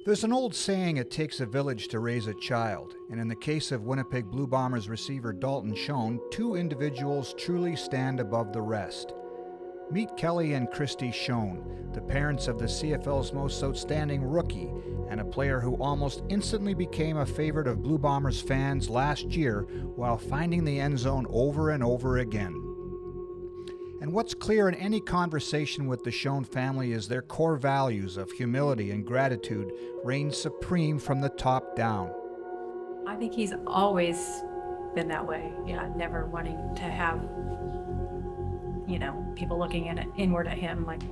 There's an old saying, it takes a village to raise a child, and in the case of Winnipeg Blue Bombers receiver Dalton Shone, two individuals truly stand above the rest. Meet Kelly and Christy Shone, the parents of the CFL's most outstanding rookie, and a player who almost instantly became a favorite of Blue Bombers fans last year while finding the end zone over and over again. And what's clear in any conversation with the Shone family is their core values of humility and gratitude reign supreme from the top down. I think he's always been that way. Yeah, never wanting to have, people looking inward at him. Like,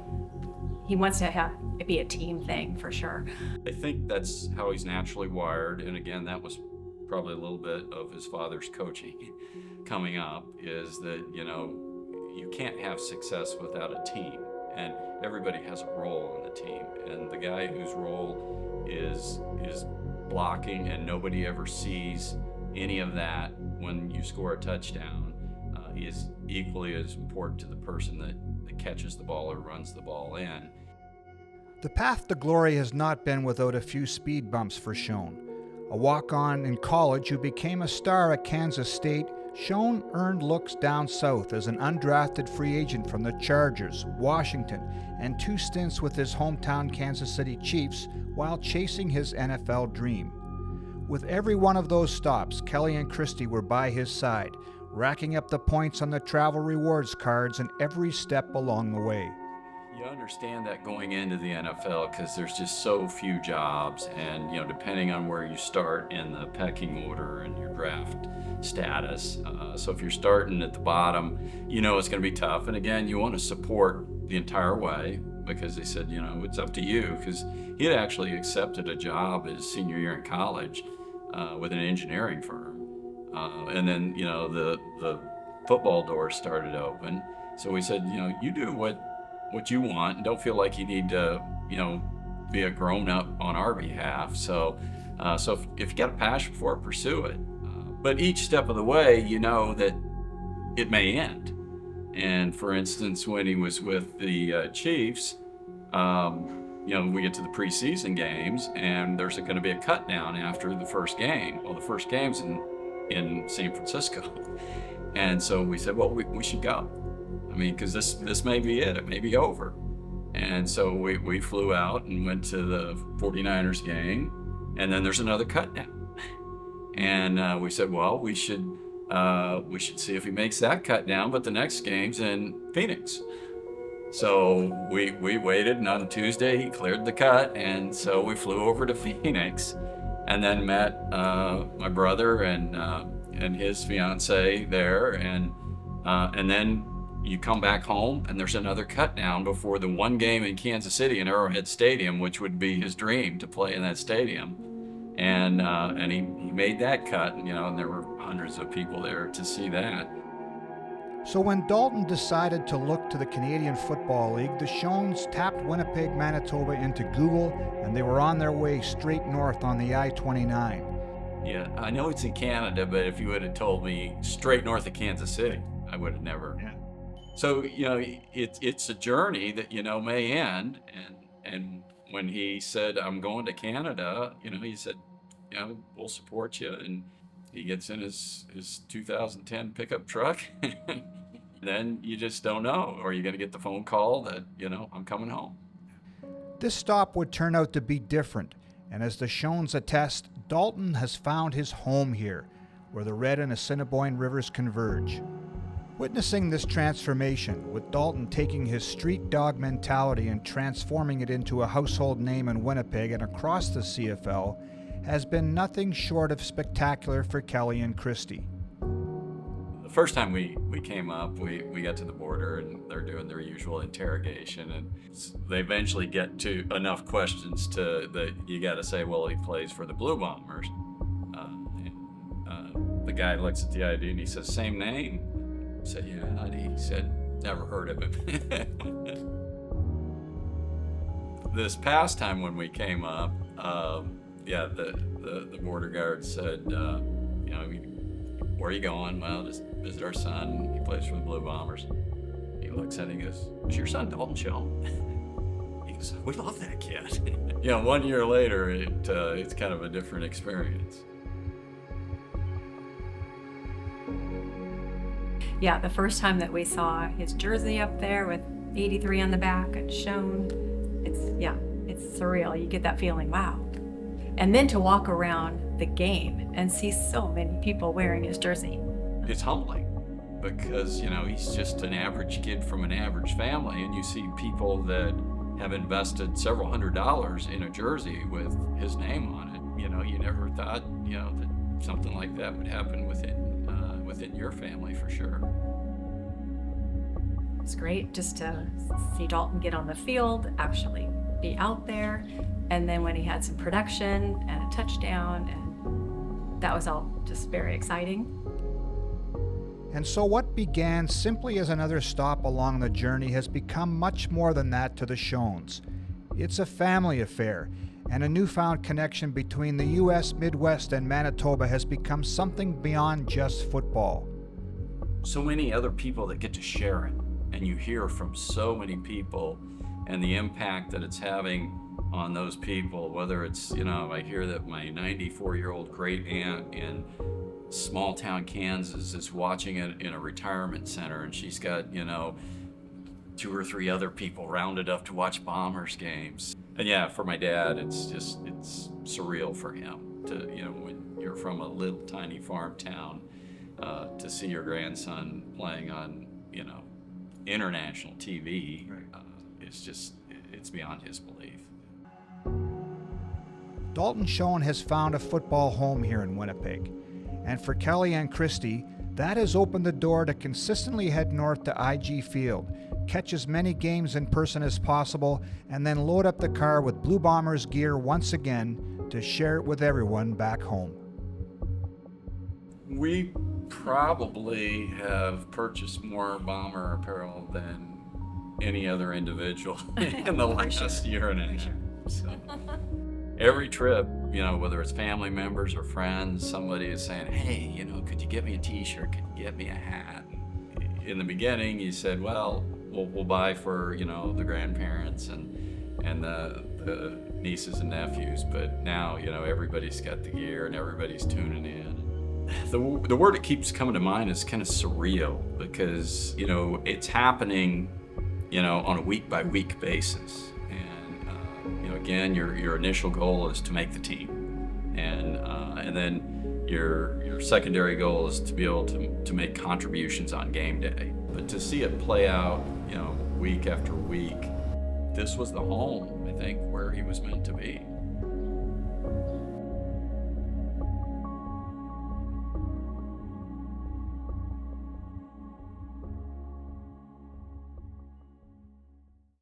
he wants to have it be a team thing for sure. I think that's how he's naturally wired. And again, that was probably a little bit of his father's coaching coming up, is that, you can't have success without a team, and everybody has a role on the team, and the guy whose role is blocking and nobody ever sees any of that when you score a touchdown is equally as important to the person that catches the ball or runs the ball in. The path to glory has not been without a few speed bumps for Shone. A walk-on in college who became a star at Kansas State, Shone earned looks down south as an undrafted free agent from the Chargers, Washington, and 2 stints with his hometown Kansas City Chiefs while chasing his NFL dream. With every one of those stops, Kelly and Christy were by his side, racking up the points on the travel rewards cards and every step along the way. You understand that going into the NFL because there's just so few jobs, and depending on where you start in the pecking order and your draft status. So if you're starting at the bottom, it's going to be tough. And again, you want to support the entire way because they said, it's up to you, because he had actually accepted a job his senior year in college with an engineering firm. And then, the football doors started open. So we said, you do what you want, and don't feel like you need to, be a grown-up on our behalf. So if you got a passion for it, pursue it. But each step of the way, that it may end. And for instance, when he was with the Chiefs, we get to the preseason games, and there's going to be a cut down after the first game. Well, the first game's in San Francisco. And so we said, well, we should go. Because this may be it. It may be over. And so we flew out and went to the 49ers game, and then there's another cut down. And we said, well, we should see if he makes that cut down, but the next game's in Phoenix. So we waited, and on Tuesday he cleared the cut, and so we flew over to Phoenix, and then met my brother and his fiance there, and then you come back home, and there's another cut down before the one game in Kansas City in Arrowhead Stadium, which would be his dream to play in that stadium. And he made that cut, and there were hundreds of people there to see that. So when Dalton decided to look to the Canadian Football League, the Shones tapped Winnipeg, Manitoba into Google, and they were on their way straight north on the I-29. Yeah, I know it's in Canada, but if you would have told me straight north of Kansas City, I would have never. Yeah. So, it's a journey that, may end. And when he said, I'm going to Canada, he said, we'll support you. And he gets in his 2010 pickup truck. Then you just don't know. Or you're going to get the phone call that, I'm coming home. This stop would turn out to be different. And as the Shones attest, Dalton has found his home here, where the Red and Assiniboine rivers converge. Witnessing this transformation, with Dalton taking his street dog mentality and transforming it into a household name in Winnipeg and across the CFL, has been nothing short of spectacular for Kelly and Christy. The first time we came up, we got to the border, and they're doing their usual interrogation, and they eventually get to enough questions that you got to say, well, he plays for the Blue Bombers. The guy looks at the ID and he says, same name? I said, yeah. And he said, never heard of him. This past time when we came up, the border guard said, where are you going? Well, just visit our son. He plays for the Blue Bombers. He looks at it and he goes, is your son Dalton Shone? He goes, we love that kid. 1 year later, it's kind of a different experience. Yeah, the first time that we saw his jersey up there with 83 on the back and Shone, it's surreal. You get that feeling, wow. And then to walk around the game and see so many people wearing his jersey. It's humbling because, he's just an average kid from an average family, and you see people that have invested several $100s in a jersey with his name on it. You never thought, that something like that would happen within your family for sure. It's great just to see Dalton get on the field, actually be out there, and then when he had some production and a touchdown, and that was all just very exciting. And so what began simply as another stop along the journey has become much more than that to the Shones. It's a family affair, and a newfound connection between the U.S. Midwest and Manitoba has become something beyond just football. So many other people that get to share it, and you hear from so many people and the impact that it's having on those people, whether it's, I hear that my 94-year-old great aunt in small town Kansas is watching it in a retirement center, and she's got, 2 or 3 other people rounded up to watch Bombers games. And for my dad, it's surreal for him to, when you're from a little tiny farm town, to see your grandson playing on, international TV, it's beyond his belief. Dalton Shone has found a football home here in Winnipeg. And for Kelly and Christy, that has opened the door to consistently head north to IG Field, catch as many games in person as possible, and then load up the car with Blue Bombers gear once again to share it with everyone back home. We probably have purchased more Bomber apparel than any other individual in the last year and a half. So. Every trip, whether it's family members or friends, somebody is saying, hey, could you get me a t-shirt? Could you get me a hat? In the beginning, you said, well, we'll buy for, the grandparents and the nieces and nephews. But now, everybody's got the gear and everybody's tuning in. The word that keeps coming to mind is kind of surreal because, it's happening, on a week-by-week basis. Again, your initial goal is to make the team, and then your secondary goal is to be able to make contributions on game day. But to see it play out, week after week, this was the home, I think, where he was meant to be.